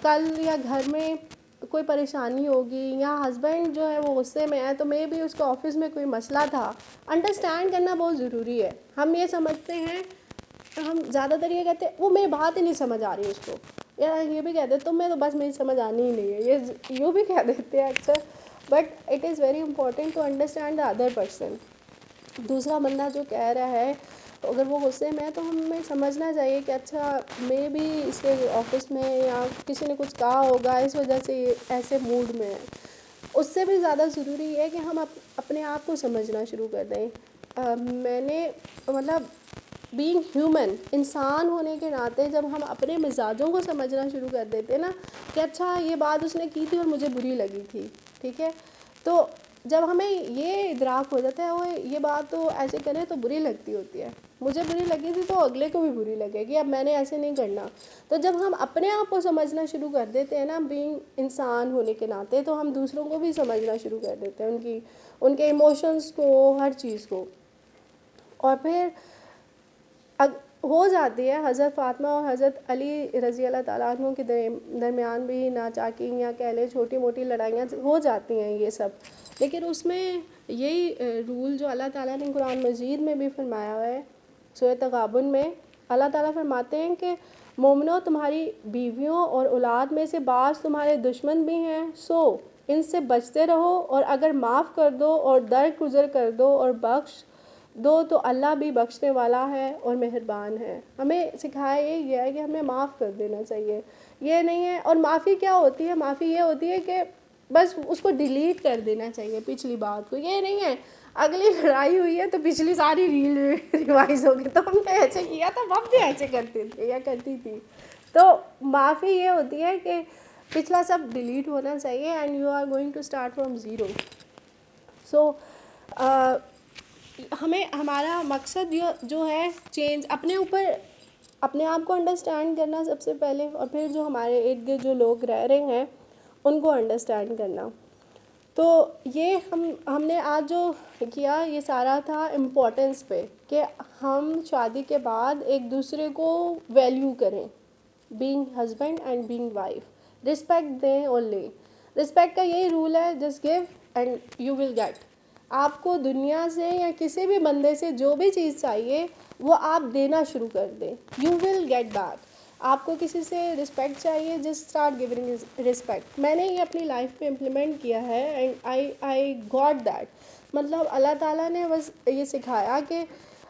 کل یا گھر میں کوئی پریشانی ہوگی یا ہسبینڈ جو ہے وہ غصے میں ہے تو مے بھی اس کو آفس میں کوئی مسئلہ تھا. انڈرسٹینڈ کرنا بہت ضروری ہے. ہم یہ سمجھتے ہیں, ہم زیادہ تر یہ کہتے ہیں وہ میری بات ہی نہیں سمجھ آ رہی اس کو, یا یہ بھی کہتے ہیں تمہیں تو بس میری سمجھ آنی ہی نہیں ہے, یہ یوں بھی کہہ دیتے ہیں اکثر. But it is very important to understand the other person. دوسرا بندہ جو کہہ رہا ہے اگر وہ غصے میں ہے تو ہمیں سمجھنا چاہیے کہ اچھا مے بھی اس کے آفس میں یا کسی نے کچھ کہا ہوگا اس وجہ سے ایسے موڈ میں ہے. اس سے بھی زیادہ ضروری ہے کہ ہم اپنے آپ کو سمجھنا شروع کر دیں. میں نے مطلب بینگ ہیومن, انسان ہونے کے ناطے جب ہم اپنے مزاجوں کو سمجھنا شروع کر دیتے ہیں نا کہ اچھا یہ بات اس نے کی تھی اور مجھے بری لگی تھی, ٹھیک ہے, تو جب ہمیں یہ ادراک ہو جاتا ہے وہ یہ بات تو ایسے کرے تو بری لگتی ہوتی ہے, مجھے بری لگی تھی تو اگلے کو بھی بری لگے گی, اب میں نے ایسے نہیں کرنا. تو جب ہم اپنے آپ کو سمجھنا شروع کر دیتے ہیں نا بینگ انسان ہونے کے ناطے, تو ہم دوسروں کو بھی سمجھنا شروع کر دیتے ہیں, ان کے ایموشنس کو, ہر چیز کو. اور پھر ہو جاتی ہے حضرت فاطمہ اور حضرت علی رضی اللہ تعالیٰ عنہ کے درمیان بھی ناچاکی یا کہہ لیں چھوٹی موٹی لڑائیاں ہو جاتی ہیں یہ سب, لیکن اس میں یہی رول جو اللہ تعالیٰ نے قرآن مجید میں بھی فرمایا ہوا ہے, سورۃ تغابن میں اللہ تعالیٰ فرماتے ہیں کہ مومنو تمہاری بیویوں اور اولاد میں سے بعض تمہارے دشمن بھی ہیں, سو ان سے بچتے رہو, اور اگر معاف کر دو اور درگزر کر دو اور بخش دو تو اللہ بھی بخشنے والا ہے اور مہربان ہے. ہمیں سکھایا یہ گیا ہے کہ ہمیں معاف کر دینا چاہیے, یہ نہیں ہے. اور معافی کیا ہوتی ہے؟ معافی یہ ہوتی ہے کہ بس اس کو ڈیلیٹ کر دینا چاہیے پچھلی بات کو. یہ نہیں ہے اگلی لڑائی ہوئی ہے تو پچھلی ساری ریل ریوائز ہوگی تو ہم نے ایسے کیا تھا, ہم بھی ایسے کرتے تھے یا کرتی تھی. تو معافی یہ ہوتی ہے کہ پچھلا سب ڈیلیٹ ہونا چاہیے and you are going to start from zero. So ہمیں ہمارا مقصد جو ہے چینج, اپنے اوپر اپنے آپ کو انڈرسٹینڈ کرنا سب سے پہلے, اور پھر جو ہمارے ارد گرد جو لوگ رہ رہے ہیں ان کو انڈرسٹینڈ کرنا. تو یہ ہم نے آج جو کیا یہ سارا تھا امپورٹنس پہ, کہ ہم شادی کے بعد ایک دوسرے کو ویلیو کریں, being husband and being wife, respect دیں اور لیں. رسپیکٹ کا یہی رول ہے, just give and you will get. آپ کو دنیا سے یا کسی بھی بندے سے جو بھی چیز چاہیے وہ آپ دینا شروع کر دیں, یو ول گیٹ بیک. آپ کو کسی سے رسپیکٹ چاہیے, جسٹ اسٹارٹ گیونگ رسپیکٹ. میں نے یہ اپنی لائف میں امپلیمنٹ کیا ہے اینڈ آئی گاٹ دیٹ. مطلب اللہ تعالیٰ نے بس یہ سکھایا کہ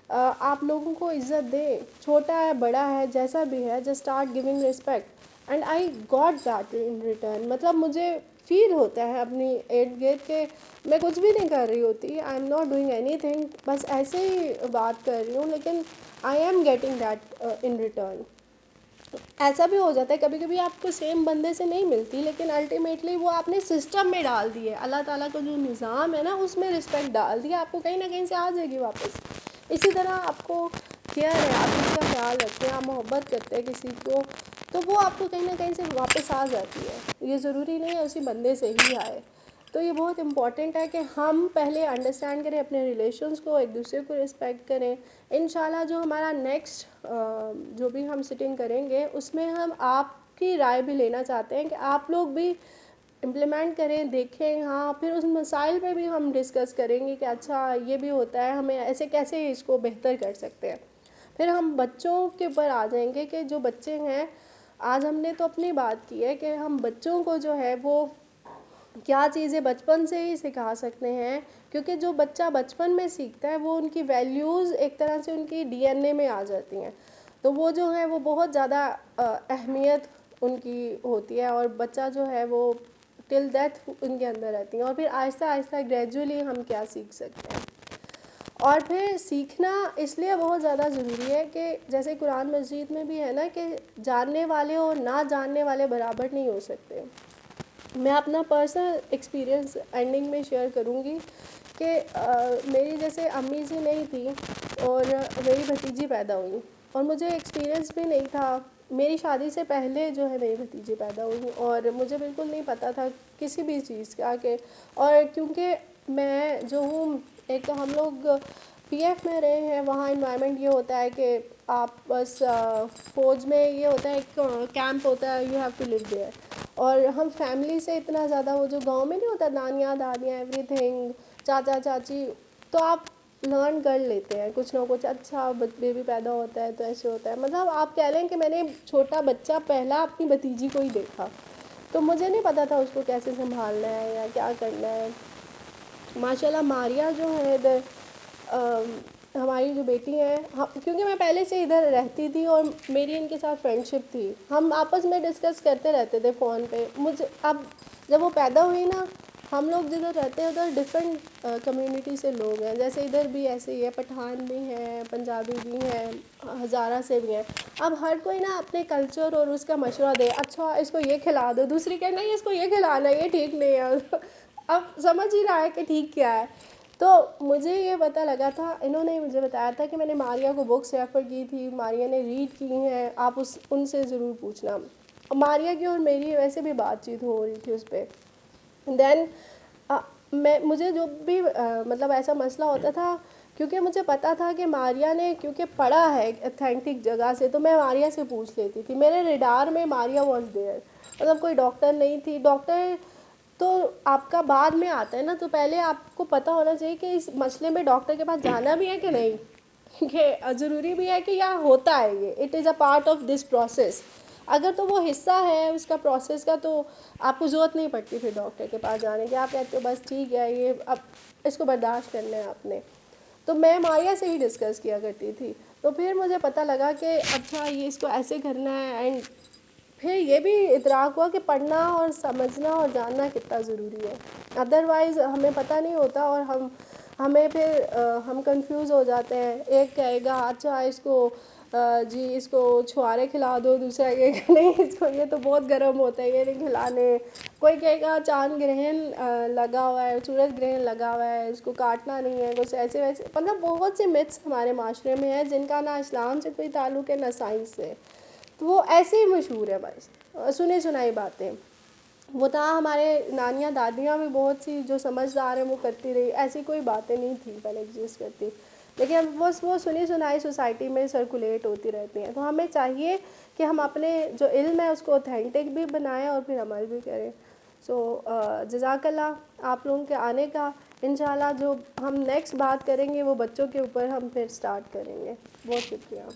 آپ لوگوں کو عزت دیں, چھوٹا ہے بڑا ہے جیسا بھی ہے, just start giving respect. And I got that in return. مطلب مجھے فیل ہوتا ہے اپنی ارد گرد کہ میں کچھ بھی نہیں کر رہی ہوتی, I am not doing any thing, بس ایسے ہی بات کر رہی ہوں, لیکن I am getting that in return. ایسا بھی ہو جاتا ہے کبھی کبھی آپ کو سیم بندے سے نہیں ملتی, لیکن الٹیمیٹلی وہ آپ نے سسٹم میں ڈال دی ہے, اللہ تعالیٰ کا جو نظام ہے نا اس میں رسپیکٹ ڈال دی, آپ کو کہیں نہ کہیں سے آ جائے گی واپس. اسی طرح آپ کو کیئر ہے, آپ کسی کا خیال رکھتے ہیں, آپ محبت کرتے ہیں کسی کو, تو وہ آپ کو کہیں نہ کہیں سے واپس آ جاتی ہے. یہ ضروری نہیں ہے اسی بندے سے ہی آئے. تو یہ بہت امپورٹنٹ ہے کہ ہم پہلے انڈرسٹینڈ کریں اپنے ریلیشنس کو, ایک دوسرے کو رسپیکٹ کریں. انشاءاللہ جو ہمارا نیکسٹ جو بھی ہم سٹنگ کریں گے اس میں ہم آپ کی رائے بھی لینا چاہتے ہیں کہ آپ لوگ بھی امپلیمنٹ کریں, دیکھیں. ہاں, پھر اس مسائل پہ بھی ہم ڈسکس کریں گے کہ اچھا یہ بھی ہوتا ہے, ہمیں ایسے کیسے اس کو بہتر کر سکتے ہیں. پھر ہم بچوں کے اوپر آ جائیں گے کہ جو بچے ہیں, آج ہم نے تو اپنی بات کی ہے کہ ہم بچوں کو جو ہے وہ کیا چیزیں بچپن سے ہی سکھا سکتے ہیں, کیونکہ جو بچہ بچپن میں سیکھتا ہے وہ ان کی ویلیوز ایک طرح سے ان کی ڈی این اے میں آ جاتی ہیں, تو وہ جو ہے وہ بہت زیادہ اہمیت ان کی ہوتی ہے, اور بچہ جو ہے وہ ٹل ڈیتھ ان کے اندر رہتی ہیں. اور پھر آہستہ آہستہ گریجولی ہم کیا سیکھ سکتے ہیں. اور پھر سیکھنا اس لیے بہت زیادہ ضروری ہے کہ جیسے قرآن مجید میں بھی ہے نا کہ جاننے والے اور نہ جاننے والے برابر نہیں ہو سکتے. میں اپنا پرسنل ایکسپیرئنس اینڈنگ میں شیئر کروں گی کہ میری جیسے امی جی نہیں تھی اور میری بھتیجی پیدا ہوئی, اور مجھے ایکسپیرئنس بھی نہیں تھا. میری شادی سے پہلے جو ہے میری بھتیجی پیدا ہوئی, اور مجھے بالکل نہیں پتہ تھا کسی بھی چیز کا کہ, اور کیونکہ میں جو ہوں, ایک تو ہم لوگ پی ایف میں رہے ہیں, وہاں انوائرمنٹ یہ ہوتا ہے کہ آپ بس فوج میں یہ ہوتا ہے ایک کیمپ ہوتا ہے, you have to live there. اور ہم فیملی سے اتنا زیادہ, وہ جو گاؤں میں نہیں ہوتا نانیاں دادیاں ایوری تھنگ, چاچا چاچی, تو آپ لرن کر لیتے ہیں کچھ نہ کچھ. اچھا بیبی پیدا ہوتا ہے تو ایسے ہوتا ہے, مطلب آپ کہہ لیں کہ میں نے چھوٹا بچہ پہلا اپنی بھتیجی کو ہی دیکھا, تو مجھے نہیں پتا تھا اس کو کیسے سنبھالنا ہے یا کیا کرنا ہے. ماشاء اللہ ماریا جو ہے ادھر ہماری جو بیٹی ہیں, کیونکہ میں پہلے سے ادھر رہتی تھی اور میری ان کے ساتھ فرینڈ شپ تھی, ہم آپس میں ڈسکس کرتے رہتے تھے فون پہ. مجھے اب جب وہ پیدا ہوئی نا, ہم لوگ جدھر رہتے ہیں ادھر ڈفرینٹ کمیونٹی سے لوگ ہیں, جیسے ادھر بھی ایسے ہی ہے, پٹھان بھی ہیں, پنجابی بھی ہیں, ہزارہ سے بھی ہیں. اب ہر کوئی نا اپنے کلچر اور اس کا مشورہ دے, اچھا اس کو یہ کھلا دو, دوسری کہ نہیں اس کو یہ کھلانا ہے, یہ ٹھیک نہیں ہے. اب سمجھ ہی رہا ہے کہ ٹھیک کیا ہے. تو مجھے یہ پتہ لگا تھا, انہوں نے مجھے بتایا تھا کہ میں نے ماریا کو بکس ریفر کی تھی, ماریا نے ریڈ کی ہیں, آپ ان سے ضرور پوچھنا. ماریا کی اور میری ویسے بھی بات چیت ہو رہی تھی اس پہ. دین مجھے جو بھی مطلب ایسا مسئلہ ہوتا تھا, کیونکہ مجھے پتا تھا کہ ماریا نے کیونکہ پڑھا ہے اتھینٹک جگہ سے, تو میں ماریا سے پوچھ لیتی تھی. میرے ریڈار میں ماریا واز دیئر, مطلب کوئی ڈاکٹر نہیں تھی. ڈاکٹر تو آپ کا بعد میں آتا ہے نا, تو پہلے آپ کو پتہ ہونا چاہیے کہ اس مسئلے میں ڈاکٹر کے پاس جانا بھی ہے کہ نہیں, کہ ضروری بھی ہے کہ یا ہوتا ہے یہ, it is a part of this process. اگر تو وہ حصہ ہے اس کا پروسیس کا, تو آپ کو ضرورت نہیں پڑتی پھر ڈاکٹر کے پاس جانے کی. آپ کہتے ہو بس ٹھیک ہے, یہ اب اس کو برداشت کرنا ہے آپ نے. تو میں ماریا سے ہی ڈسکس کیا کرتی تھی. تو پھر مجھے پتہ لگا کہ اچھا یہ اس کو ایسے کرنا ہے. اینڈ پھر یہ بھی ادراک ہوا کہ پڑھنا اور سمجھنا اور جاننا کتنا ضروری ہے, ادروائز ہمیں پتہ نہیں ہوتا, اور ہمیں پھر ہم کنفیوز ہو جاتے ہیں. ایک کہے گا اچھا اس کو جی اس کو چھوارے کھلا دو, دوسرا کہے گا نہیں اس کو یہ تو بہت گرم ہوتا ہے یہ نہیں کھلانے, کوئی کہے گا چاند گرہن لگا ہوا ہے, سورج گرہن لگا ہوا ہے, اس کو کاٹنا نہیں ہے, کچھ ایسے ویسے. مطلب بہت سے متس ہمارے معاشرے میں ہیں جن کا نہ اسلام سے کوئی تعلق ہے نہ سائنس سے, تو وہ ایسے ہی مشہور ہے بس سنی سنائی باتیں. وہ تھا ہمارے نانیاں دادیاں بھی بہت سی جو سمجھدار ہیں وہ کرتی رہی, ایسی کوئی باتیں نہیں تھیں پہلے ایگزسٹ کرتی, لیکن بس وہ سنی سنائی سوسائٹی میں سرکولیٹ ہوتی رہتی ہیں. تو ہمیں چاہیے کہ ہم اپنے جو علم ہے اس کو اوتھینٹک بھی بنائیں اور پھر عمل بھی کریں. سو جزاک اللہ آپ لوگوں کے آنے کا. انشاءاللہ جو ہم نیکسٹ بات کریں گے وہ بچوں کے اوپر ہم پھر سٹارٹ کریں گے. بہت شکریہ.